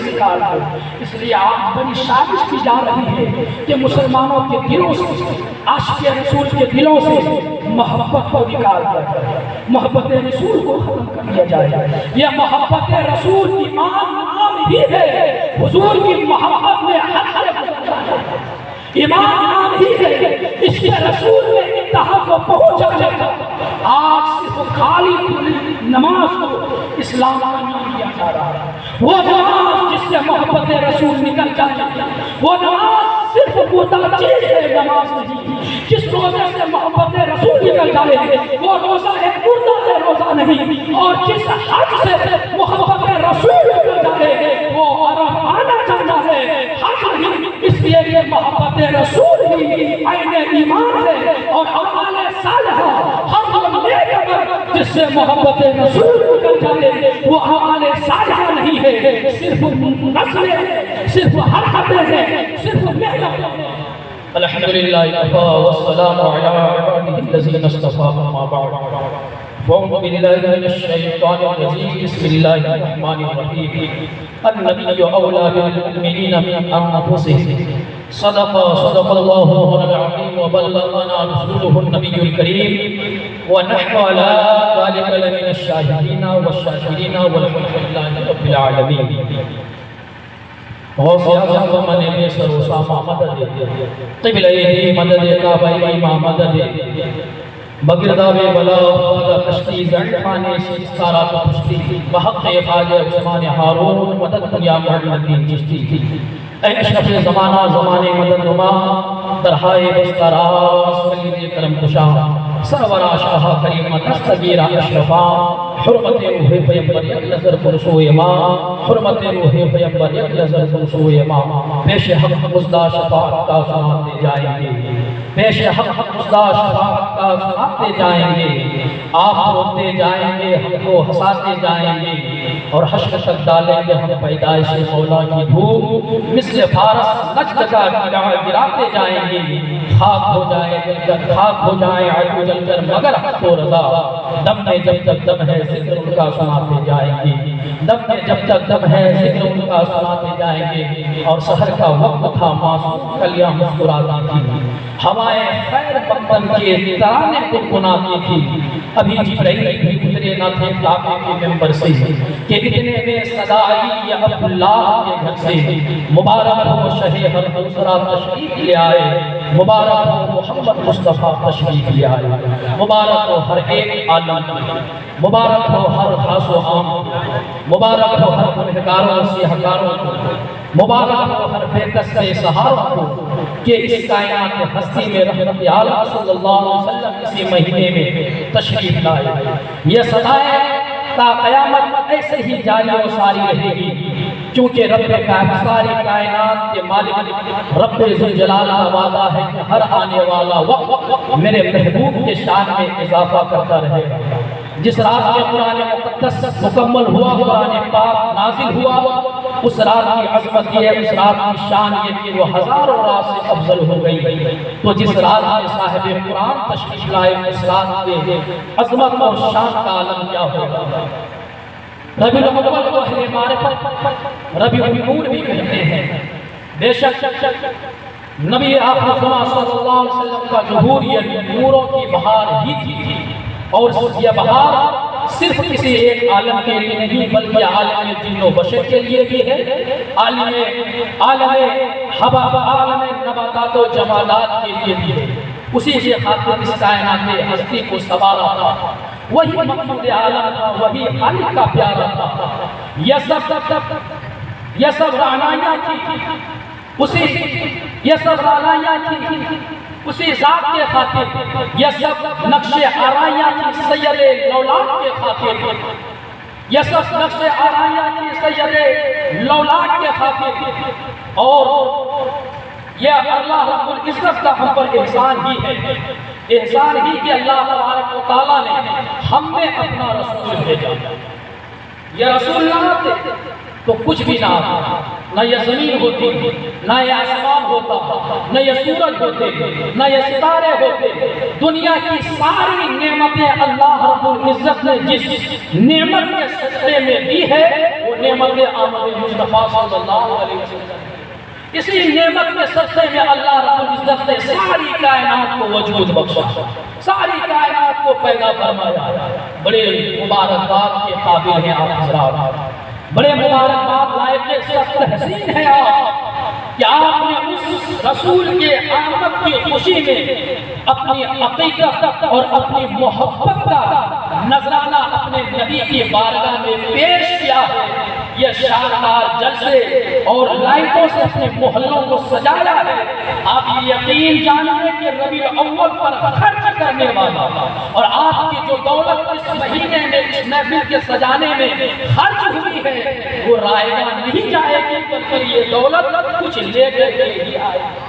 نکال دو۔ اس لیے آپ بڑی سازش کی جا رہی ہے کہ مسلمانوں کے دلوں سے، عاشق رسول کے دلوں سے محبت کو نکال دیا جائے، محبت رسول کو ختم کر دیا جائے۔ یہ محبت رسول ایمان نام ہی ہے، حضور کی محبت میں حد سے گزر جاتا ہے۔ ایمان نام ہی ہے، اس کے رسول نے انتہا کو پہنچا جاتا۔ آج صرف خالی نماز کو اسلام کا نام دیا جا رہا ہے۔ وہ نماز جس سے محبت رسول نکل جائے، وہ نماز صرف بوتا چیز ہے، نماز نہیں۔ جس روزے سے محبت رسول نکل جائے وہ روزہ ایک مردہ ہے، روزہ نہیں۔ اور جس حج سے محبت رسول نکل جائے وہ عرب آنا جانا ہے، حج نہیں۔ اس لیے یہ محبت رسول ہی عین ایمان ہے، اور اعمال صالحہ ہر وہ نیک عمل جس سے محبت رسول نکل جائے وہ اعمال صالحہ نہیں ہے، صرف نسلیں ہیں، صرف حرکتیں ہیں، صرف محنت ہیں۔ الحمدللہ کفا والسلام علی عبادہ الذین اصطفیٰ اما بعد فاعوذ باللہ من الشیطان الرجیم بسم اللہ الرحمن الرحیم النبی اولی بالمؤمنین من انفسهم صدق اللہ العظیم وبلغنا رسولہ النبی الکریم ونحن علی ذلک لمن الشاہدین والشاکرین والحمد للہ رب العالمین۔ غوث اعظم و من بیسر اسامہ مدد قبلہ مدد کعبہ امام مدد بگرداب بلا فادہ کشتی زنفانے سارا کشتی بحق خواجہ عثمان ہارون مدد یا محمد دین چشتی۔ اے اشرف زمانہ زمانے مدد نما درہائے بستراز کلید کرم کشا سرورا شاہ کریم دستگیرہ اشرفا حرمت روح پیمبر یک نظر پرسو امام حرمت روح پیمبر یک نظر پرسو امام پیش حق مزدہ شفاعت کا سناتے جائیں گے، پیش حق مزدہ شفاعت کا سناتے جائیں گے، آپ روتے جائیں گے، ہم کو ہساتے جائیں گے، اور حشر تک ڈالیں گے ہم پیدائش مولا کی دھوپ مثل فارس نجد کا گراتے جائیں گے۔ خاک ہو جائے جل کر، خاک ہو جائے عدو جل کر، مگر حق تو رضا دم میں جب تک دم ہے ذکر ان کا سناتے جائیں گے، دم میں جب تک دم ہے ذکر ان کا سناتے جائیں گے۔ اور سحر کا وقت تھا، معصوم کلیاں مسکراتی تھی، ہوائیں خیر مقدم کے ترانے گنگناتی تھی۔ ابھی جبرائیل بھی اترے نہ تھے کعبے کے منبر سے کہ اتنے میں صدا آئی یا عبداللہ کے گھر سے، مبارک ہو شہ ہر دوسرا تشریف لے آئے، مبارک ہو محمد مصطفیٰ تشریف لے آئے، مبارک ہو ہر ایک عالم، مبارک ہو ہر خاص و عام، مبارک ہو ہر گنہگاروں سیاہکاروں کو، مبارک ہو ہر بے کس کے سہاروں کو کہ اس کائنات ہستی میں رحمت عالم صلی اللہ علیہ وسلم اسی مہینے میں تشریف لائے۔ یہ صدائے تا قیامت ایسے ہی جاری و ساری رہے گی، کیونکہ رب ساری کائنات کے مالک رب ذوالجلال کا وعدہ ہے کہ ہر آنے والا وقت میرے محبوب کے شان میں اضافہ کرتا رہے گا۔ جس رات میں قرآن مقدس مکمل ہوا، قرآن پاک نازل ہوا، اس رات کی عظمت یہ، اس رات کی شان یہ کہ وہ ہزاروں رات سے افضل ہو گئی۔ تو جس رات میں صاحب قرآن تشریف لائے، اس رات کے عظمت اور شان کا عالم کیا ہوگا۔ ربیع الاول کو اہل معرفت ربیع النور بھی کہتے ہیں۔ بے شک نبی آخر زمان صلی اللہ علیہ وسلم کا ظہور یہ نوروں کی بہار ہی تھی، اور یہ بہار صرف کسی ایک عالم کے لیے نہیں بلکہ عالم جن و بشر کے لیے بھی ہے، عالم ہوا، عالم نباتات و جمالات کے لیے بھی ہے۔ اسی کے خاطر اس کائنات ہستی کو سوارا تھا، وہی مقصود عالم تھا، وہی خالق کا پیارا تھا۔ یہ سب رعنائیاں تھی، یہ سب رعنائیاں تھی اسی ذات کے خاطر، یہ سب نقش آرائیاں تھی سید لولاک کے خاطر، یہ سب نقش آرائیاں تھی سید لولاک کے خاطر، اور یہ اللہ رب العزت کا ہم پر احسان ہی ہے، احسان ہی کہ اللہ تبارک و تعالیٰ نے ہم میں اپنا رسول بھیجا۔ یہ رسول نہ آتے تو کچھ بھی نہ آتا، نہ یہ زمین ہوتی، نہ یہ آسمان ہوتا، نہ یہ سورج ہوتے، نہ یہ ستارے ہوتے۔ دنیا کی ساری نعمتیں اللہ رب العزت نے جس نعمت کے صدقے میں دی ہے وہ نعمت آمد مصطفیٰ صلی اللہ علیہ وسلم، اسی نعمت کے صدقے میں اللہ رب العزت نے ساری کائنات کو وجود بخشا، ساری کائنات کو پیدا فرمایا۔ بڑے مبارکباد کے قابل ہیں آپ حضرات، بڑے مبارکباد لائق سخت حسین ہیں آپ کہ آپ نے اس رسول کے آمد کی خوشی میں اپنی عقیدت اور اپنی محبت کا نذرانہ اپنے نبی کی بارگاہ میں پیش کیا ہے۔ یہ شاندار جلسے اور لائٹوں سے اپنے محلوں کو سجایا ہے۔ آپ یہ یقین جانیں کہ ربیع الاول پر خرچ کرنے والا اور آپ کی جو دولت اس مہینے میں اس محفل کے سجانے میں خرچ ہوئی ہے وہ رائے نہیں جائے گی، بلکہ یہ دولت کچھ لے کر کے ہی آئے گی،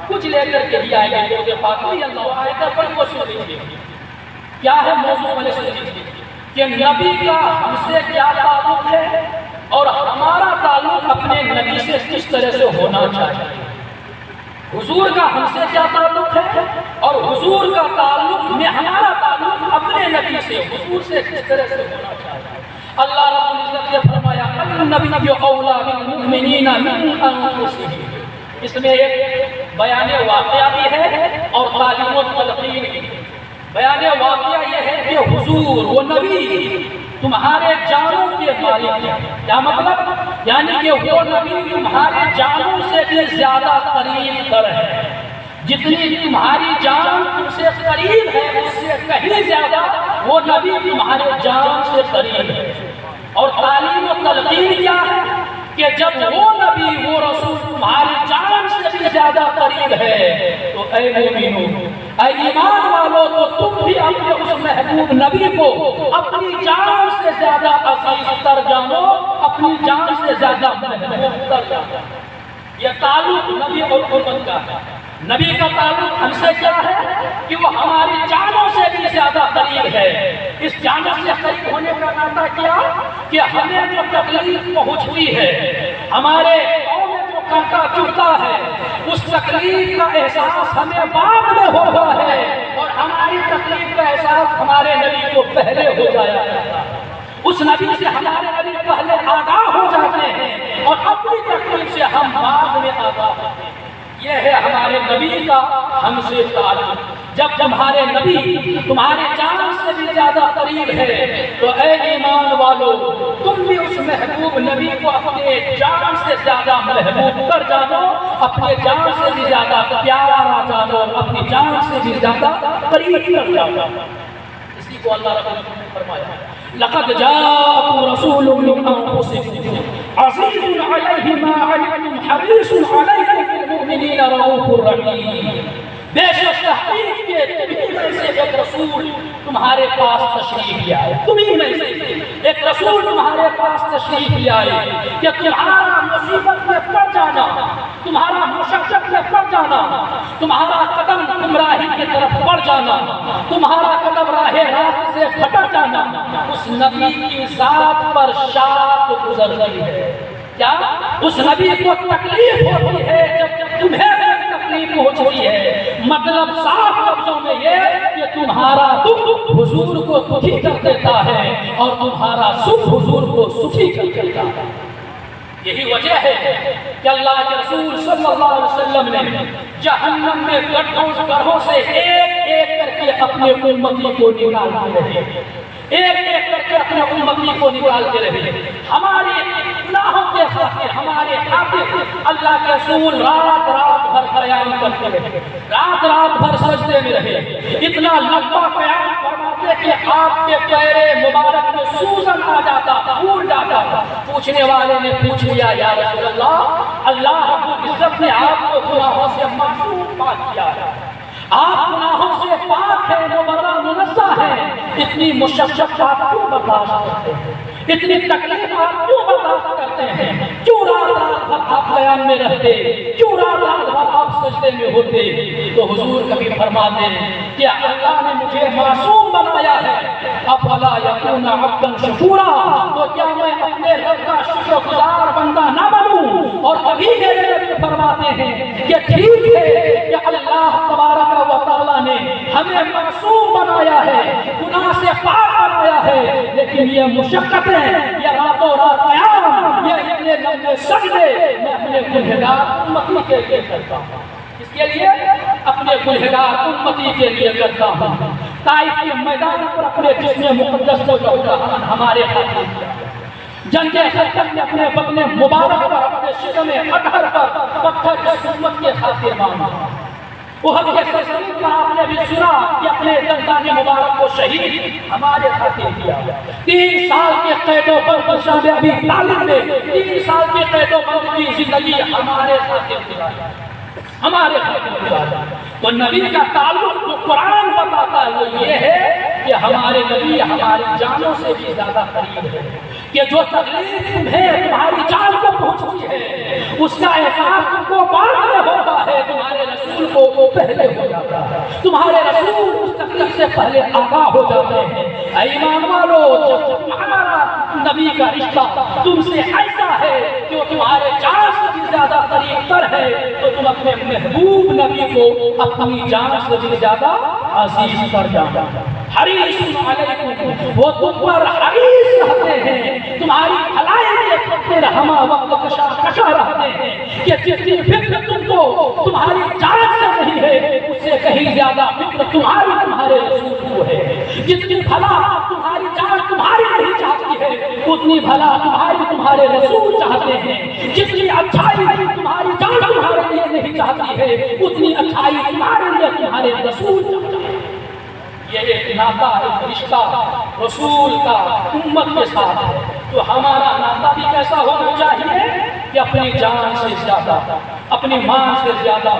کچھ لے کر کے ہی آئے گی۔ جو فاطمی اللہ آئے پر وہ سنیے کیا ہے موضوع والے سنیے کہ نبی کا ہم سے کیا تعلق ہے اور ہمارا تعلق اپنے نبی سے کس طرح سے ہونا چاہیے۔ حضور کا ہم سے کیا تعلق ہے اور حضور کا تعلق میں ہمارا تعلق اپنے نبی سے حضور سے کس طرح سے ہونا چاہیے۔ اللہ رب العزت نے فرمایا النبی اولا بالمؤمنین من انفسہم، اس میں ایک بیان واقعہ بھی ہے اور تعلیم و تلقین بھی۔ بیان واقعہ یہ ہے کہ حضور وہ نبی تمہارے جانوں کے مالک ہیں۔ کیا مطلب؟ یعنی کہ وہ نبی تمہارے جانوں سے بھی زیادہ قریب تر ہے، جتنی تمہاری جان تم سے قریب ہے اس سے کہیں زیادہ وہ نبی تمہارے جان سے قریب ہے۔ اور تعلیم و تلقین کیا ہے کہ جب وہ نبی وہ رسول تمہاری جان سے بھی زیادہ قریب ہے تو اے مومنو، اے ایمان والو، تو تم بھی اپنے اس محبوب نبی کو اپنی جان سے زیادہ عزیز تر جانو، اپنی جان سے زیادہ محبوب تر جانو۔ یہ تعلق نبی اور امت کا ہے۔ نبی کا تعلق ہم سے کیا ہے کہ وہ ہماری جانوں سے بھی زیادہ قریب ہے۔ اس جانوں سے قریب ہونے کا ناطہ کیا کہ ہمیں جو تکلیف پہنچتی ہے، ہمارے پاؤں میں جو کانٹا چبھتا ہے، اس تکلیف کا احساس ہمیں بعد میں ہوا ہے اور ہماری تکلیف کا احساس ہمارے نبی کو پہلے ہو جایا ہے۔ اس نبی سے ہمارے نبی پہلے آگاہ ہو جاتے ہیں اور اپنی تکلیف سے ہم بعد میں آگاہ ہوتے ہیں۔ یہ ہے ہمارے نبی کا ہم سے تعلق۔ جب تمہارے نبی تمہارے جان سے بھی زیادہ قریب ہے تو اے ایمان والو، تم بھی اس محبوب نبی کو اپنے جان سے زیادہ محبوب کر جانو، اپنے جان سے بھی زیادہ پیارا جانو، اپنی جان سے بھی زیادہ قریب کر جانو۔ اسی کو اللہ رب العزت نے فرمایا لقد جاءكم رسول من انفسكم عزيز عليه ما عنتم حريص عليكم بالمؤمنين رؤوف رحيم۔ بے شک تحقیق کے تمہیں میں سے ایک رسول تمہارے پاس تشریف لے آئے، تمہیں میں سے ایک رسول تمہارے پاس تشریف لے آئے کہ تمہارا مصیبت میں پڑ جانا، تمہارا مشقت میں پڑ جانا، تمہارا قدم گمراہی کی طرف بڑھ جانا، تمہارا قدم راہ راست سے بھٹک جانا، اس نبی کی ذات پر شاق گزرتی ہے۔ کیا اس نبی کو تکلیف ہوتی ہے جب تمہیں تکلیف پہنچتی ہے؟ مطلب صاف لفظوں میں یہ کہ تمہارا دکھ حضور کو دکھی کر دیتا ہے اور تمہارا سکھ حضور کو سکھی کر دیتا ہے۔ یہی وجہ ہے کہ اللہ کے رسول صلی اللہ علیہ وسلم نے جہنم میں گڑھوں سے ایک ایک کر کے اپنے امتی کو نکالتے رہے، ایک ایک کر کے اپنے امتی کو نکالتے رہے۔ ہمارے گناہوں کے خاطر، ہمارے خاطر اللہ کے رسول رات رات بھر قیام کرتے رہے، رات رات بھر سجدے میں رہے، اتنا لمبا قیام فرماتے کہ آپ کے پیر مبارک میں سوزن آ جاتا، پھول جاتا۔ پوچھنے والے نے پوچھ لیا یا رسول اللہ، اللہ رب العزت نے آپ کو گناہوں سے معصوم پاک کیا ہے، آپ گناہوں سے پاک ہے، مبرہ منزہ ہے، اتنی مشقت آپ کیوں برداشت کرتے ہیں؟ اتنی تکلیف آپ کیوں برداشت کرتے ہیں؟ کیوں رات رات بھر آپ قیام میں رہتے؟ کیوں رات رات بھر آپ سجدے میں ہوتے؟ تو حضور کبھی فرماتے ہیں کہ اللہ نے مجھے معصوم بنایا ہے، افلا یکون عبدا شکورا، تو کیا میں اپنے رب کا شکر گزار بندہ نہ بنوں؟ اور کبھی میرے نبی فرماتے ہیں کہ ٹھیک ہے کہ اللہ تبارک و تعالیٰ نے ہمیں معصوم بنایا ہے، گناہ سے پاک بنایا ہے، لیکن یہ مشقتیں، یہ راتوں رات قیام، لمبے لمبے سجدے میں اپنے گنہگار امتی کے لیے کرتا ہوں۔ اس کے لیے اپنے گنہگار امتی کے لیے کرتا ہوں۔ طائف کے میدان پر اپنے جسم مقدس کو جوہران ہمارے خاطر کیا۔ جنگ خندق میں اپنے بدن مبارک پر اپنے شکم اطہر پر پتھر اس امت کے خاطر مارا۔ احد کے سرزمین پر آپ نے بھی سنا کہ اپنے دندان مبارک کو شہید ہمارے خاطر کیا۔ 3 سال کے قید و بند شاہ ابی طالب نے 3 سال کے قید و بند کی زندگی ہمارے خاطر گزاری، ہمارے خاطر گزاری۔ تو نبی کا تعلق جو قرآن بتاتا ہے وہ یہ ہے کہ ہمارے نبی ہماری جانوں سے بھی زیادہ قریب ہے، کہ جو تکلیف تمہیں تمہاری جان کو پہنچتی ہے اس کا احساس تم کو بعد میں ہوتا ہے، تمہارے رسول کو پہلے ہو جاتا ہے، تمہارے رسول اس تکلیف سے پہلے آگاہ ہو جاتے ہیں۔ اے ایمان والو، جب تمہارا نبی کا رشتہ تم سے ایسا ہے کہ وہ تمہارے جان سے بھی زیادہ قریب تر ہے تو تم اپنے محبوب نبی کو اپنی جان سے بھی زیادہ عزیز کر جانا۔ حریص علیکم، وہ تم پر حریص رہتے ہیں، تمہاری بھلائی کے خاطر ہمہ وقت کشا رہتے ہیں، کہ جتنی فکر تم کو تمہاری جان سے نہیں ہے اس سے کہیں زیادہ فکر تمہارے رسول کو ہے۔ جتنی بھلا تمہاری جان تمہاری نہیں چاہتی ہے اتنی بھلا تمہارے رسول چاہتے ہیں۔ جتنی اچھائی تمہاری جان تمہارے لیے نہیں چاہتی ہے اتنی اچھائی تمہارے لیے تمہارے رسول چاہتے ہیں۔ یہ ایک ناطہ، ایک رشتہ رسول کا امت کے ساتھ ہے، تو ہمارا ناطہ بھی کیسا ہونا چاہیے کہ اپنی جان سے زیادہ، اپنی ماں سے زیادہ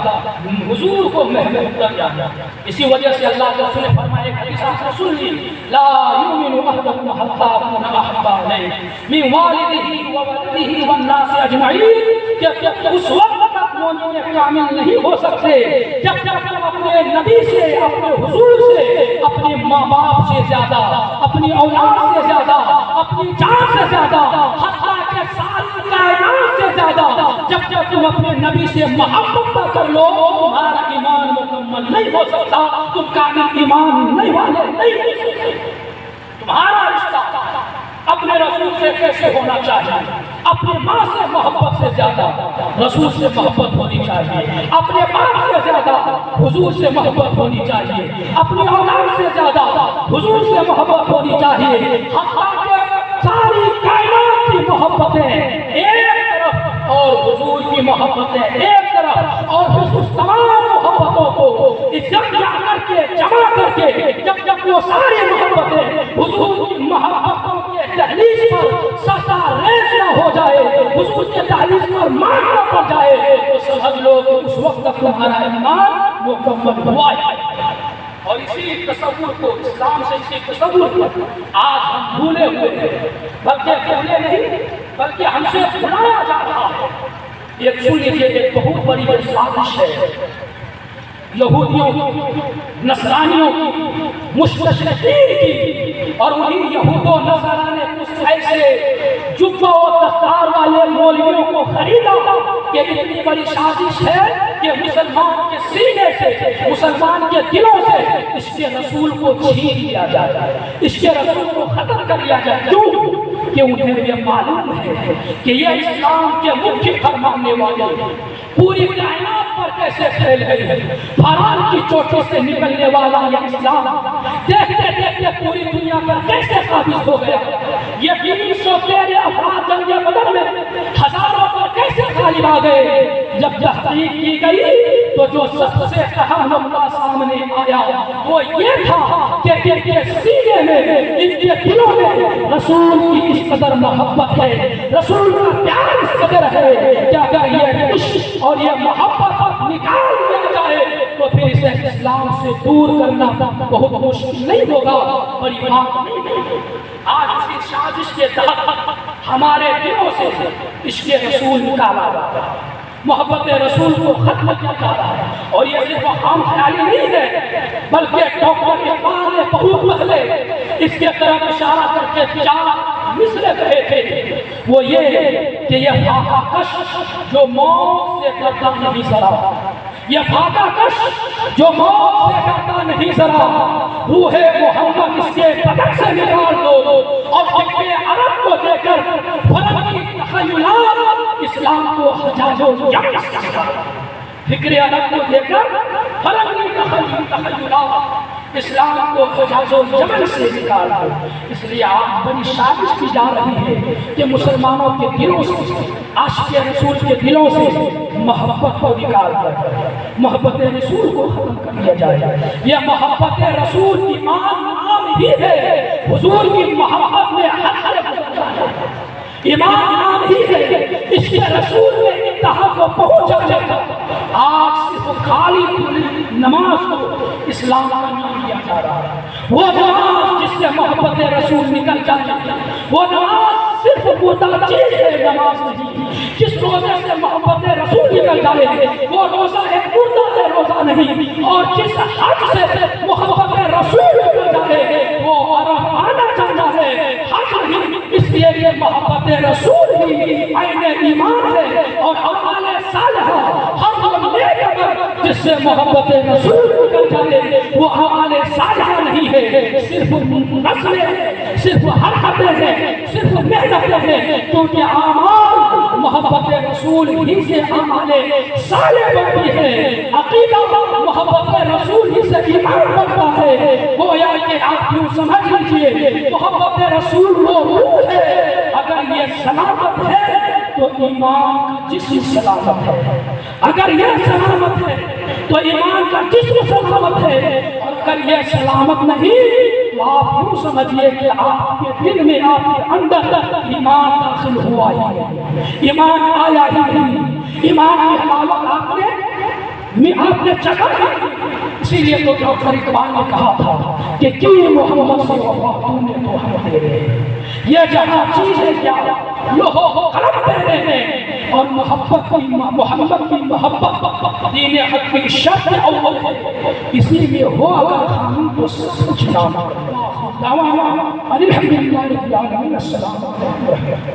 حضور کو محبوب کر جانا۔ اسی وجہ سے اللہ کے رسول نے فرمایا، ایک حدیث آپ نے سن لی، لا یؤمن احدکم حتی اکون احب الیہ من والدہ وولدہ والناس اجمعین، کہ اس وقت تک مومن کامل نہیں ہو سکتے جب تک تم اپنے نبی سے، اپنے حضور سے، اپنے ماں باپ سے زیادہ، اپنی اولاد سے زیادہ، اپنی جان سے زیادہ، حتیٰ کہ ساری کائنات سے زیادہ جب تک تم اپنے نبی سے محبت نہ کر لو تمہارا ایمان مکمل نہیں ہو سکتا، تم کامل ایمان نہیں والے نہیں ہو سکتے۔ تمہارا رشتہ اپنے رسول سے کیسے ہونا چاہیے؟ اپنی ماں سے محبت سے زیادہ رسول سے محبت ہونی چاہیے، اپنے باپ سے زیادہ حضور سے محبت ہونی چاہیے، اپنی اولاد سے زیادہ حضور سے محبت ہونی چاہیے، حتیٰ کہ ساری کائنات کی محبتیں ایک طرف اور حضور کی محبتیں ایک طرف، اور اس تمام محبتوں کو جمع کر کے جب وہ ساری محبتیں حضور کی محبتوں کے دہلیز پر سجدہ ریز نہ ہو جائے، حضور کے دہلیز پر مار نہ پڑ جائے تو سمجھ لو کہ اس وقت تک تمہارا ایمان مکمل ہوا ہے۔ اور اسی تصور کو، اسلام سے اسی تصور کو آج ہم بھولے ہوئے ہیں، بلکہ بھولے نہیں بلکہ ہم سے بھلایا جا رہا ہے۔ ایک سن لیجیے، ایک بہت بڑی سازش ہے یہودیوں کی، نصرانیوں کی، مستشرقین کی، اور وہی یہود و نصارہ نے کچھ ایسے جبہ و دستار والے مولویوں کو خریدا کہ اتنی بڑی سازش ہے کہ مسلمان کے سینے سے، مسلمان کے دلوں سے اس کے رسول کو چھین لیا جائے، اس کے رسول کو ختم کر لیا جائے۔ کیوں؟ کہ انہیں یہ معلوم ہے کہ یہ اسلام کے مکھی فرمانے والے پوری کائنات پر کیسے پھیل گئی ہے۔ فاران کی چوٹی سے نکلنے والا یہ اسلام دیکھتے دیکھتے پوری دنیا پر کیسے قابض ہو گیا۔ یہ 313 افراد جنگ بدر میں ہزاروں پر کیسے غالب آ گئے۔ جب تحقیق کی گئی تو جو سب سے اہم نقطہ سامنے آیا وہ یہ تھا کہ ان کے سینے میں، ان کے دلوں میں رسول کی اس قدر محبت ہے، رسول کا پیار اس قدر ہے کہ اگر یہ عشق اور یہ محبت نکال دیا جائے تو پھر اسے اسلام سے دور کرنا بہت مشکل نہیں ہوگا، اور یہ بات نہیں۔ آج اسی سازش کے تحت ہمارے دلوں سے عشق رسول نکالا جاتا ہے، محبت رسول کو ختم کیا جاتا ہے، اور یہ صرف عام خیالی نہیں ہے بلکہ ڈاکٹر اقبال نے بہت پہلے اس کے طرف اشارہ کر کے 4 مصرے کہے تھے، وہ یہ کہ یہ خاکہ کش جو موت سے قدم نہیں سرا، یہ فاقہ کش جو موت سے ڈرتا نہیں ذرا، روح محمد اس کے بدن سے نکال دو، اور فکر عرب کو دے کر فرنگی تخیلات اسلام کو حجاز و یمن سے نکال دو۔ فکر عرب کو دے کر فرنگی تخیلات اسلام کو حجاز و یمن سے نکال دو۔ اس لیے آپ بڑی سازش کی جا رہی ہے کہ مسلمانوں کے دلوں سے، عاشق رسول کے دلوں سے محبت کو نکال دیا جائے، محبت رسول کو ختم کر دیا جائے۔ یہ محبت رسول ایمان نام ہی ہے، حضور کی محبت میں حد سے گزر جانا ہے۔ ایمان نام ہی ہے، اس کے رسول نے انتہا کو پہنچا جاتا۔ آج صرف خالی نماز کو اسلام کا نام دیا جا رہا ہے۔ وہ نماز جس سے محبت رسول نکل جائے، وہ نماز صرف مردہ چیز ہے، نماز نہیں۔ جس روزے سے محبت رسول نکل جائے وہ روزہ ایک مردہ ہے، روزہ نہیں۔ اور جس حج سے محبت رسول نکل جائے وہ عرب آنا جانا ہے، حج نہیں۔ اس لیے یہ محبت رسول ہی عین ایمان ہے، اور اعمال صالحہ ہر وہ نیک عمل جس سے محبت رسول نکل جائے وہ اعمال صالحہ نہیں ہے، صرف نسلیں ہیں، صرف حرکتیں ہیں، صرف محنتیں ہیں، کیونکہ اعمال محبت رسول ہی سے اعمال صالح بنتی ہے۔ عقیدہ محبت رسول ہی سے ایمان بنتا ہے۔ گویا کہ آپ یوں سمجھ لیجئے محبت رسول وہ روح ہے، اگر یہ سلامت ہے تو ایمان کا جسم سلامت ہے، اگر یہ سلامت ہے تو ایمان کا جسم سلامت ہے، اور اگر یہ سلامت نہیں تو آپ یوں سمجھئے کہ آپ کے دل میں، آپ کے اندر ایمان داخل ہوا ہی نہیں، ایمان آیا ہی نہیں، ایمان کی حلاوت آپ نے چکھا ہی۔ اسی لیے تو ڈاکٹر اقبال نے کہا تھا کہ کی محمد سے وفا تو نے تو ہم تیرے، یہ جہاں چیز ہے کیا لوہو قلم تیرے ہیں، اور محمد کی محبت دین حق کی شرط اول ہے، اسی میں ہو اگر خامی تو سب کچھ نام دعوانا الحمدللہ رب العالمین۔ السلام علیکم۔